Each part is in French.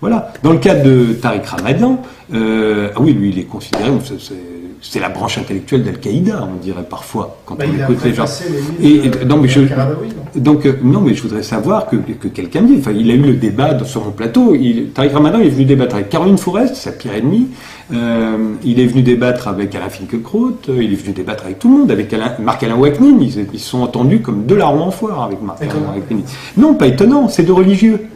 Voilà. Dans le cas de Tariq Ramadan, ah oui, lui, il est considéré, c'est la branche intellectuelle d'Al-Qaïda, on dirait parfois, quand on écoute les gens. Non, mais non, mais je voudrais savoir que quelqu'un me dise. Enfin, il a eu le débat sur mon plateau. Tariq Ramadan, il est venu débattre avec Caroline Fourest, sa pire ennemie. Il est venu débattre avec Alain Finkielkraut. Il est venu débattre avec tout le monde, avec Marc-Alain Ouaknin. Ils se sont entendus comme deux larrons en foire avec Marc-Alain Ouaknin. Non, pas étonnant, c'est deux religieux.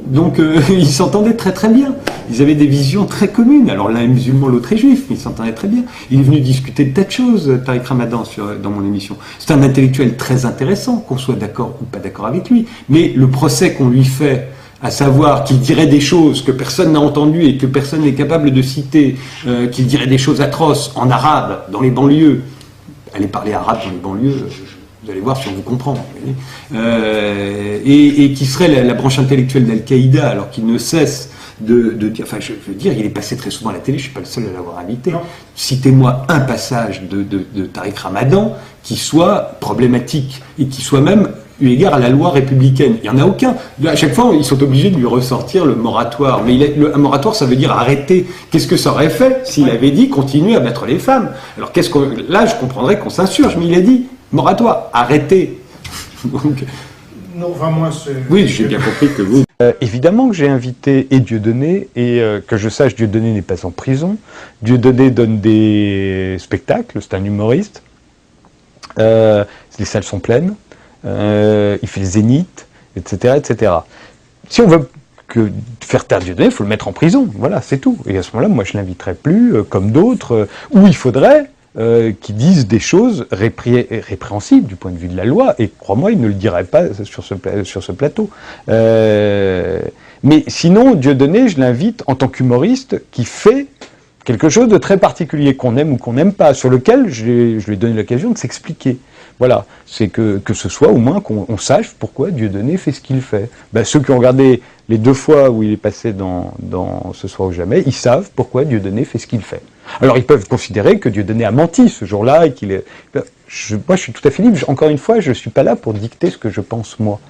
Donc ils s'entendaient très très bien. Ils avaient des visions très communes. Alors l'un est musulman, l'autre est juif, mais ils s'entendaient très bien. Il est venu discuter de tas de choses, Tariq Ramadan, dans mon émission. C'est un intellectuel très intéressant, qu'on soit d'accord ou pas d'accord avec lui. Mais le procès qu'on lui fait, à savoir qu'il dirait des choses que personne n'a entendues et que personne n'est capable de citer, qu'il dirait des choses atroces en arabe, dans les banlieues. Allez parler arabe dans les banlieues, vous allez voir si on vous comprend. Et qui serait la branche intellectuelle d'Al-Qaïda, alors qu'il ne cesse de dire... Enfin, je veux dire, il est passé très souvent à la télé, je ne suis pas le seul à l'avoir invité. Citez-moi un passage de Tariq Ramadan qui soit problématique et qui soit même eu égard à la loi républicaine. Il n'y en a aucun. À chaque fois, ils sont obligés de lui ressortir le moratoire. Mais un moratoire, ça veut dire arrêter. Qu'est-ce que ça aurait fait s'il avait dit continuer à battre les femmes? Alors là, je comprendrais qu'on s'insurge, mais il a dit moratoire, arrêtez. Donc, non, enfin moi, oui, j'ai bien compris que vous... évidemment que j'ai invité et Dieudonné, et que je sache, Dieudonné n'est pas en prison. Dieudonné donne des spectacles, c'est un humoriste. Les salles sont pleines. Il fait le zénith, etc., etc. Si on veut faire taire Dieudonné, il faut le mettre en prison. Voilà, c'est tout. Et à ce moment-là, moi, je ne l'inviterai plus, comme d'autres, où il faudrait qui disent des choses répréhensibles du point de vue de la loi, et crois-moi, ils ne le diraient pas sur ce plateau. Mais sinon, Dieudonné, je l'invite en tant qu'humoriste qui fait quelque chose de très particulier, qu'on aime ou qu'on n'aime pas, sur lequel je lui ai donné l'occasion de s'expliquer. Voilà, c'est que ce soit au moins qu'on sache pourquoi Dieudonné fait ce qu'il fait. Ben, ceux qui ont regardé les 2 fois où il est passé dans Ce soir ou jamais, ils savent pourquoi Dieudonné fait ce qu'il fait. Alors ils peuvent considérer que Dieudonné a menti ce jour-là et qu'il est... Moi je suis tout à fait libre, encore une fois, je ne suis pas là pour dicter ce que je pense moi.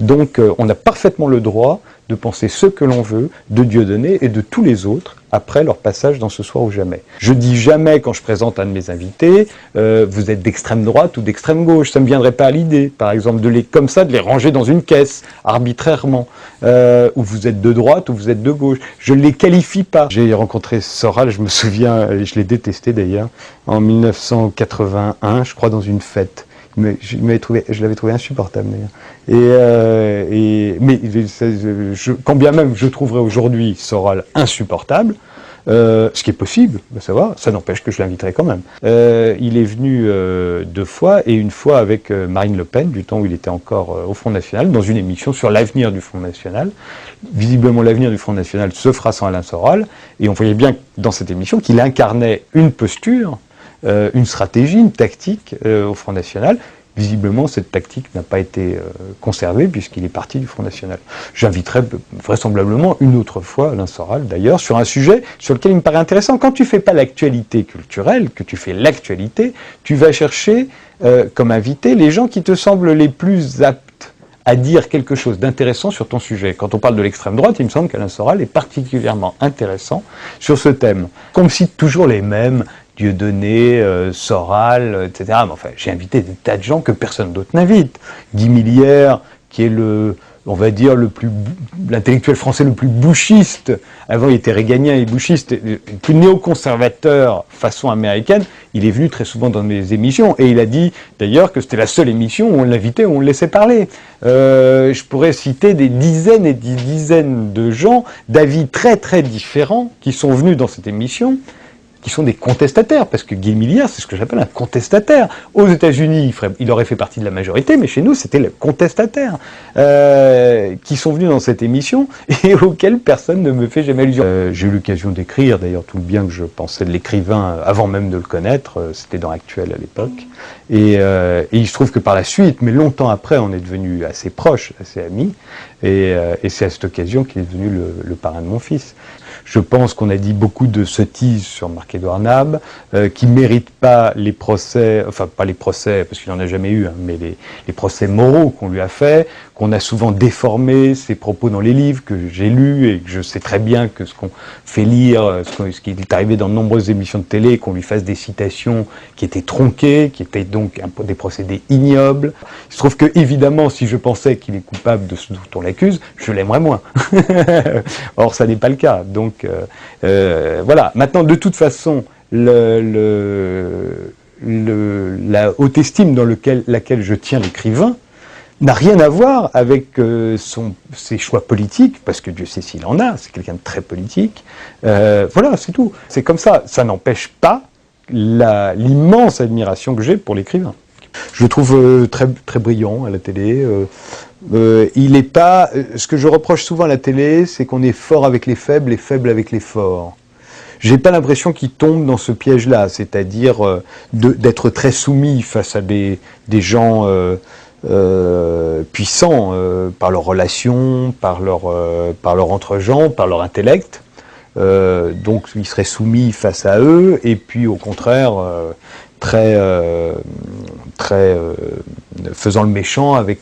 Donc on a parfaitement le droit de penser ce que l'on veut de Dieudonné et de tous les autres après leur passage dans Ce soir ou jamais. Je dis jamais quand je présente un de mes invités, vous êtes d'extrême droite ou d'extrême gauche, ça ne me viendrait pas à l'idée, par exemple, comme ça, de les ranger dans une caisse, arbitrairement, ou vous êtes de droite ou vous êtes de gauche. Je ne les qualifie pas. J'ai rencontré Soral, je me souviens, et je l'ai détesté d'ailleurs, en 1981, je crois, dans une fête. Je l'avais trouvé insupportable d'ailleurs. Quand bien même je trouverais aujourd'hui Soral insupportable, ce qui est possible, ça n'empêche que je l'inviterai quand même. Il est venu 2 fois, et une fois avec Marine Le Pen, du temps où il était encore au Front National, dans une émission sur l'avenir du Front National. Visiblement, l'avenir du Front National se fera sans Alain Soral, et on voyait bien dans cette émission qu'il incarnait une posture, une stratégie, une tactique au Front National. Visiblement, cette tactique n'a pas été conservée puisqu'il est parti du Front National. J'inviterai vraisemblablement une autre fois Alain Soral, d'ailleurs, sur un sujet sur lequel il me paraît intéressant. Quand tu ne fais pas l'actualité culturelle, que tu fais l'actualité, tu vas chercher comme invité les gens qui te semblent les plus aptes à dire quelque chose d'intéressant sur ton sujet. Quand on parle de l'extrême droite, il me semble qu'Alain Soral est particulièrement intéressant sur ce thème. Qu'on me cite toujours les mêmes, Dieudonné, Soral, etc. Mais enfin, j'ai invité des tas de gens que personne d'autre n'invite. Guy Millière, qui est on va dire, l'intellectuel français le plus bouchiste. Avant, il était réganien et bouchiste, le plus néoconservateur façon américaine. Il est venu très souvent dans mes émissions, et il a dit d'ailleurs que c'était la seule émission où on l'invitait, où on le laissait parler. Je pourrais citer des dizaines et des dizaines de gens d'avis très très différents qui sont venus dans cette émission, qui sont des contestataires, parce que Guy Milliard, c'est ce que j'appelle un contestataire. Aux États-Unis, il aurait fait partie de la majorité, mais chez nous, c'était le contestataire, qui sont venus dans cette émission et auxquels personne ne me fait jamais allusion. J'ai eu l'occasion d'écrire, d'ailleurs, tout le bien que je pensais de l'écrivain avant même de le connaître, c'était dans Actuel à l'époque, et il se trouve que par la suite, mais longtemps après, on est devenus assez proches, assez amis, et c'est à cette occasion qu'il est devenu le parrain de mon fils. Je pense qu'on a dit beaucoup de sottises sur Marc Marc-Édouard Nab, qui ne mérite pas les procès, enfin pas les procès, parce qu'il n'en a jamais eu, hein, mais les procès moraux qu'on lui a fait, qu'on a souvent déformé ses propos dans les livres que j'ai lus, et que je sais très bien que ce qu'on fait lire, ce qui est arrivé dans de nombreuses émissions de télé, qu'on lui fasse des citations qui étaient tronquées, qui étaient donc des procédés ignobles. Il se trouve que, évidemment, si je pensais qu'il est coupable de ce dont on l'accuse, je l'aimerais moins. Or, ça n'est pas le cas. Donc, voilà. Maintenant, de toute façon, la haute estime dans laquelle je tiens l'écrivain n'a rien à voir avec ses choix politiques, parce que Dieu sait s'il en a, c'est quelqu'un de très politique. Voilà, c'est tout. C'est comme ça. Ça n'empêche pas l'immense admiration que j'ai pour l'écrivain. Je le trouve très, très brillant à la télé. Il n'est pas. Ce que je reproche souvent à la télé, c'est qu'on est fort avec les faibles et faible avec les forts. J'ai pas l'impression qu'il tombe dans ce piège-là, c'est-à-dire d'être très soumis face à des gens puissants par leurs relations, par leur entre-gens, par leur intellect. Donc il serait soumis face à eux, et puis au contraire faisant le méchant avec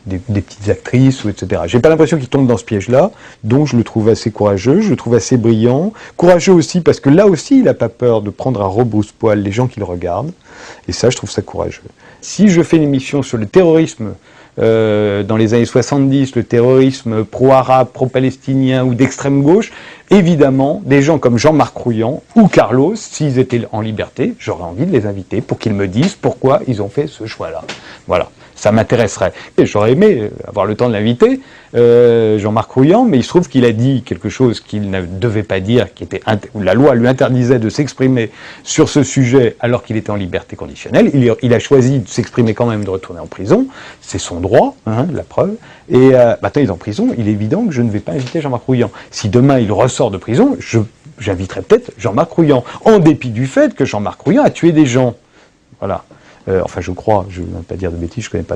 des petites actrices, etc. J'ai pas l'impression qu'il tombe dans ce piège-là, donc je le trouve assez courageux, je le trouve assez brillant, courageux aussi parce que là aussi il n'a pas peur de prendre à rebrousse-poil les gens qui le regardent, et ça je trouve ça courageux. Si je fais une émission sur le terrorisme dans les années 70, le terrorisme pro-arabe, pro-palestinien ou d'extrême gauche, évidemment, des gens comme Jean-Marc Rouillant ou Carlos, s'ils étaient en liberté, j'aurais envie de les inviter pour qu'ils me disent pourquoi ils ont fait ce choix-là. Voilà, ça m'intéresserait. J'aurais aimé avoir le temps de l'inviter, Jean-Marc Rouillant, mais il se trouve qu'il a dit quelque chose qu'il ne devait pas dire, où la loi lui interdisait de s'exprimer sur ce sujet alors qu'il était en liberté conditionnelle. Il a choisi de s'exprimer quand même, de retourner en prison. C'est son droit, hein, la preuve. Et maintenant il est en prison, il est évident que je ne vais pas inviter Jean-Marc Rouillant. Si demain il ressort de prison, j'inviterai peut-être Jean-Marc Rouillant, en dépit du fait que Jean-Marc Rouillant a tué des gens. Voilà. Enfin, je crois, je ne veux pas dire de bêtises, je ne connais pas